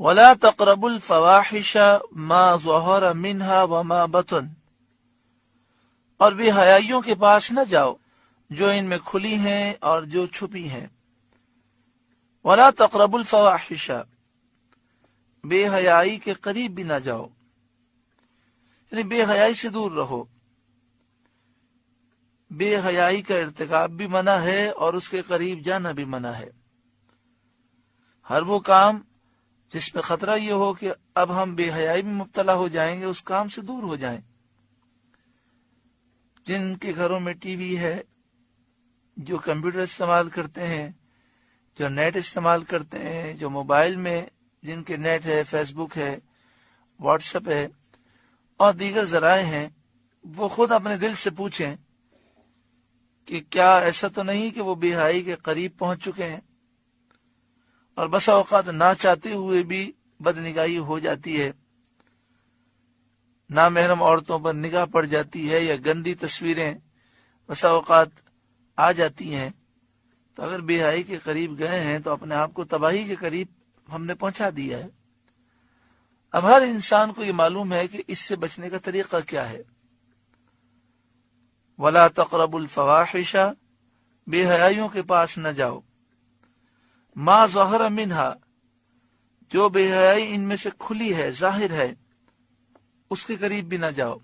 ولا تقربوا الفواحش ما ظهر منها وما بطن، اور بے حیائیوں کے پاس نہ جاؤ جو ان میں کھلی ہیں اور جو چھپی ہیں۔ ولا تقربوا الفواحش، بے حیائی کے قریب بھی نہ جاؤ، یعنی بے حیائی سے دور رہو۔ بے حیائی کا ارتکاب بھی منع ہے اور اس کے قریب جانا بھی منع ہے۔ ہر وہ کام جس میں خطرہ یہ ہو کہ اب ہم بے حیائی میں مبتلا ہو جائیں گے، اس کام سے دور ہو جائیں۔ جن کے گھروں میں ٹی وی ہے، جو کمپیوٹر استعمال کرتے ہیں، جو نیٹ استعمال کرتے ہیں، جو موبائل میں جن کے نیٹ ہے، فیس بک ہے، واٹس ایپ ہے اور دیگر ذرائع ہیں، وہ خود اپنے دل سے پوچھیں کہ کیا ایسا تو نہیں کہ وہ بے حیائی کے قریب پہنچ چکے ہیں، اور بسا اوقات نہ چاہتے ہوئے بھی بدنگاہی ہو جاتی ہے، نامحرم عورتوں پر نگاہ پڑ جاتی ہے یا گندی تصویریں بسا اوقات آ جاتی ہیں۔ تو اگر بے حیائی کے قریب گئے ہیں تو اپنے آپ کو تباہی کے قریب ہم نے پہنچا دیا ہے۔ اب ہر انسان کو یہ معلوم ہے کہ اس سے بچنے کا طریقہ کیا ہے۔ ولا تقربوا الفواحش، بے حیائیوں کے پاس نہ جاؤ، ما ظہر منہا، جو بے حیائی ان میں سے کھلی ہے، ظاہر ہے، اس کے قریب بھی نہ جاؤ۔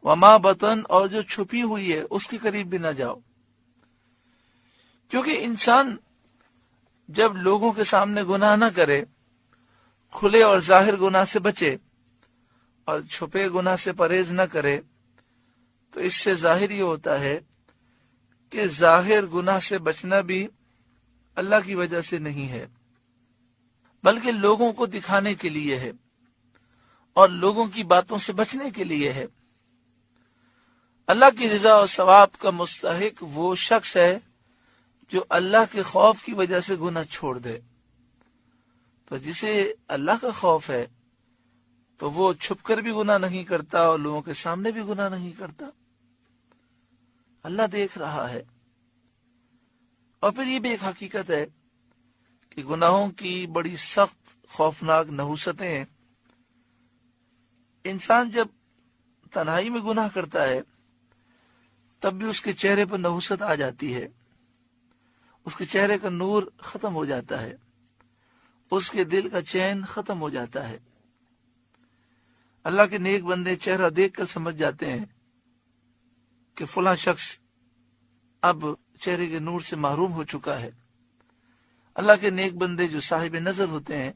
وما بطن، اور جو چھپی ہوئی ہے اس کے قریب بھی نہ جاؤ۔ کیونکہ انسان جب لوگوں کے سامنے گناہ نہ کرے، کھلے اور ظاہر گناہ سے بچے اور چھپے گناہ سے پرہیز نہ کرے، تو اس سے ظاہر یہ ہوتا ہے کہ ظاہر گناہ سے بچنا بھی اللہ کی وجہ سے نہیں ہے، بلکہ لوگوں کو دکھانے کے لیے ہے اور لوگوں کی باتوں سے بچنے کے لیے ہے۔ اللہ کی رضا اور ثواب کا مستحق وہ شخص ہے جو اللہ کے خوف کی وجہ سے گناہ چھوڑ دے۔ تو جسے اللہ کا خوف ہے تو وہ چھپ کر بھی گناہ نہیں کرتا اور لوگوں کے سامنے بھی گناہ نہیں کرتا۔ اللہ دیکھ رہا ہے۔ اور پھر یہ بھی ایک حقیقت ہے کہ گناہوں کی بڑی سخت خوفناک نحوستیں ہیں۔ انسان جب تنہائی میں گناہ کرتا ہے تب بھی اس کے چہرے پر نحوست آ جاتی ہے، اس کے چہرے کا نور ختم ہو جاتا ہے، اس کے دل کا چین ختم ہو جاتا ہے۔ اللہ کے نیک بندے چہرہ دیکھ کر سمجھ جاتے ہیں کہ فلاں شخص اب چہرے کے نور سے محروم ہو چکا ہے۔ اللہ کے نیک بندے جو صاحب نظر ہوتے ہیں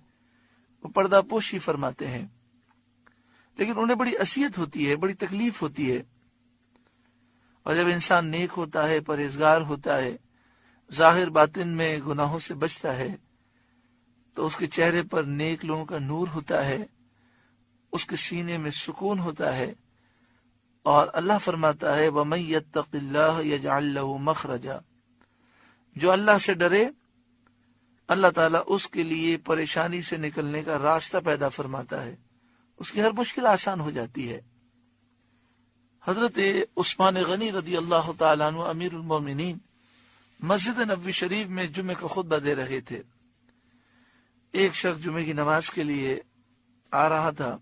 وہ پردہ پوشی فرماتے ہیں، لیکن انہیں بڑی اذیت ہوتی ہے، بڑی تکلیف ہوتی ہے۔ اور جب انسان نیک ہوتا ہے، پرہیزگار ہوتا ہے، ظاہر باطن میں گناہوں سے بچتا ہے، تو اس کے چہرے پر نیک لوگوں کا نور ہوتا ہے، اس کے سینے میں سکون ہوتا ہے، اور اللہ فرماتا ہے وَمَن يَتَّقِ اللَّهَ يَجْعَل لَّهُ مَخْرَجًا، جو اللہ سے ڈرے اللہ تعالیٰ اس کے لیے پریشانی سے نکلنے کا راستہ پیدا فرماتا ہے، اس کی ہر مشکل آسان ہو جاتی ہے۔ حضرت عثمان غنی رضی اللہ تعالیٰ عنہ امیر المومنین مسجد نبوی شریف میں جمعے کا خطبہ دے رہے تھے۔ ایک شخص جمعے کی نماز کے لیے آ رہا تھا،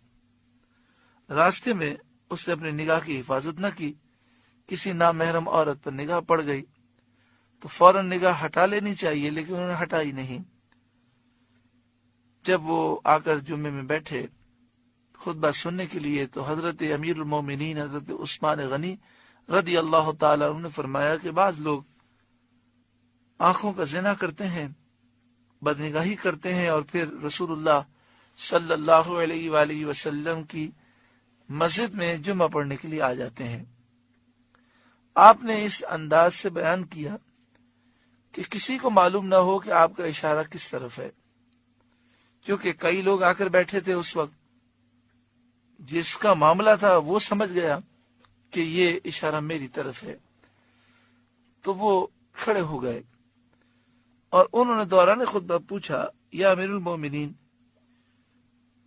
راستے میں اس نے اپنی نگاہ کی حفاظت نہ کی، کسی نامحرم عورت پر نگاہ پڑ گئی تو فوراً نگاہ ہٹا لینی چاہیے، لیکن انہوں نے ہٹائی نہیں۔ جب وہ آ کر جمعے میں بیٹھے خطبہ سننے کے لیے تو حضرت امیر المومنین حضرت عثمان غنی رضی اللہ تعالیٰ عنہ نے فرمایا کہ بعض لوگ آنکھوں کا زنا کرتے ہیں، بدنگاہی کرتے ہیں، اور پھر رسول اللہ صلی اللہ علیہ وآلہ وسلم کی مسجد میں جمعہ پڑھنے کے لیے آ جاتے ہیں۔ آپ نے اس انداز سے بیان کیا کہ کسی کو معلوم نہ ہو کہ آپ کا اشارہ کس طرف ہے، کیونکہ کئی لوگ آ کر بیٹھے تھے اس وقت، جس کا معاملہ تھا وہ سمجھ گیا کہ یہ اشارہ میری طرف ہے، تو وہ کھڑے ہو گئے اور انہوں نے دوران خطبہ پوچھا یا امیر المومنین،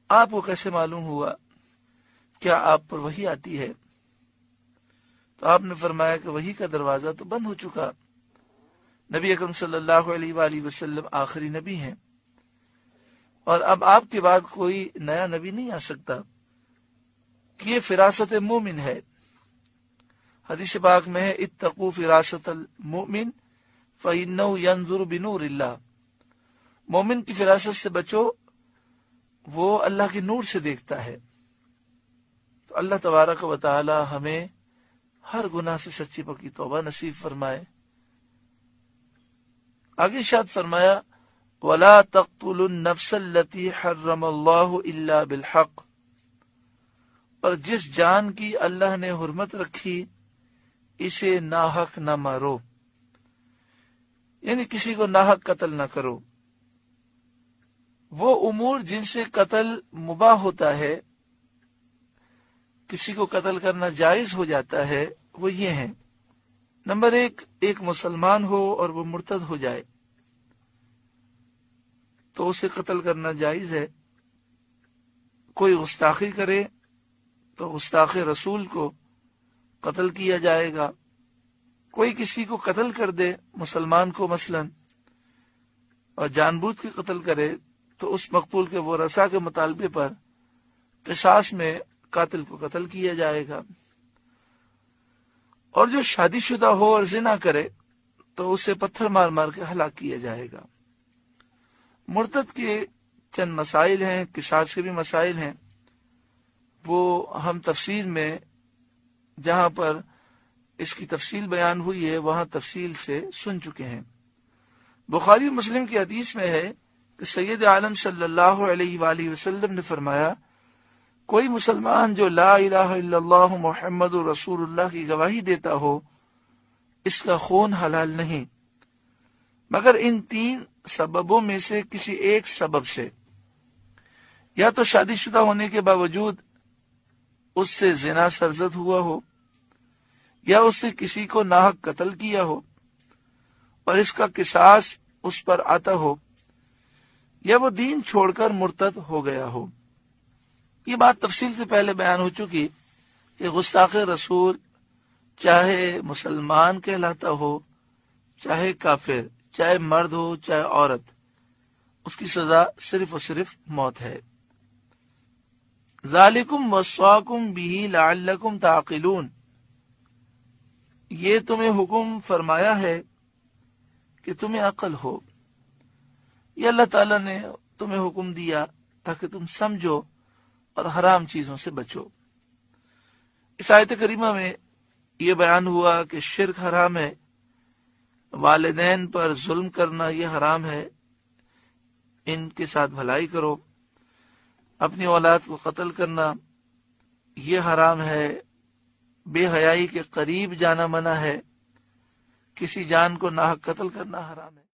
آپ کو کیسے معلوم ہوا؟ کیا آپ پر وحی آتی ہے؟ تو آپ نے فرمایا کہ وحی کا دروازہ تو بند ہو چکا، نبی اکرم صلی اللہ علیہ وآلہ وسلم آخری نبی ہیں، اور اب آپ کے بعد کوئی نیا نبی نہیں آ سکتا کہ یہ فراست مومن ہے۔ حدیث پاک میں ہے اتقوا فراست المؤمن فإنه ينظر بنور اللہ، مومن کی فراست سے بچو، وہ اللہ کے نور سے دیکھتا ہے۔ تو اللہ تبارک و تعالی ہمیں ہر گناہ سے سچی پکی توبہ نصیب فرمائے۔ آگے ارشاد فرمایا وَلَا تَقْتُلُوا النَّفْسَ الَّتِي حَرَّمَ اللَّهُ إِلَّا بِالْحَقِّ، اور جس جان کی اللہ نے حرمت رکھی اسے ناحق نہ مارو، یعنی کسی کو ناحق قتل نہ کرو۔ وہ امور جن سے قتل مباح ہوتا ہے، کسی کو قتل کرنا جائز ہو جاتا ہے، وہ یہ ہیں۔ نمبر ایک مسلمان ہو اور وہ مرتد ہو جائے تو اسے قتل کرنا جائز ہے۔ کوئی گستاخی کرے تو گستاخ رسول کو قتل کیا جائے گا۔ کوئی کسی کو قتل کر دے، مسلمان کو مثلا، اور جان بوجھ کے قتل کرے تو اس مقتول کے ورثاء کے مطالبے پر قصاص میں قاتل کو قتل کیا جائے گا۔ اور جو شادی شدہ ہو اور زنا کرے تو اسے پتھر مار مار کے ہلاک کیا جائے گا۔ مرتد کے چند مسائل ہیں، قصاص کے بھی مسائل ہیں، وہ ہم تفصیل میں جہاں پر اس کی تفصیل بیان ہوئی ہے وہاں تفصیل سے سن چکے ہیں۔ بخاری مسلم کی حدیث میں ہے کہ سید عالم صلی اللہ علیہ وآلہ وسلم نے فرمایا کوئی مسلمان جو لا الہ الا اللہ محمد رسول اللہ کی گواہی دیتا ہو اس کا خون حلال نہیں مگر ان 3 سببوں میں سے کسی ایک سبب سے، یا تو شادی شدہ ہونے کے باوجود اس سے زنا سرزد ہوا ہو، یا اس نے کسی کو ناحق قتل کیا ہو اور اس کا قصاص اس پر آتا ہو، یا وہ دین چھوڑ کر مرتد ہو گیا ہو۔ یہ بات تفصیل سے پہلے بیان ہو چکی کہ گستاخ رسول چاہے مسلمان کہلاتا ہو چاہے کافر، چاہے مرد ہو چاہے عورت، اس کی سزا صرف اور صرف موت ہے۔ ذالکم وصاکم بہ لعلکم تعقلون، یہ تمہیں حکم فرمایا ہے کہ تمہیں عقل ہو، یہ اللہ تعالیٰ نے تمہیں حکم دیا تاکہ تم سمجھو اور حرام چیزوں سے بچو۔ اس آیت کریمہ میں یہ بیان ہوا کہ شرک حرام ہے، والدین پر ظلم کرنا یہ حرام ہے، ان کے ساتھ بھلائی کرو، اپنی اولاد کو قتل کرنا یہ حرام ہے، بے حیائی کے قریب جانا منع ہے، کسی جان کو ناحق قتل کرنا حرام ہے۔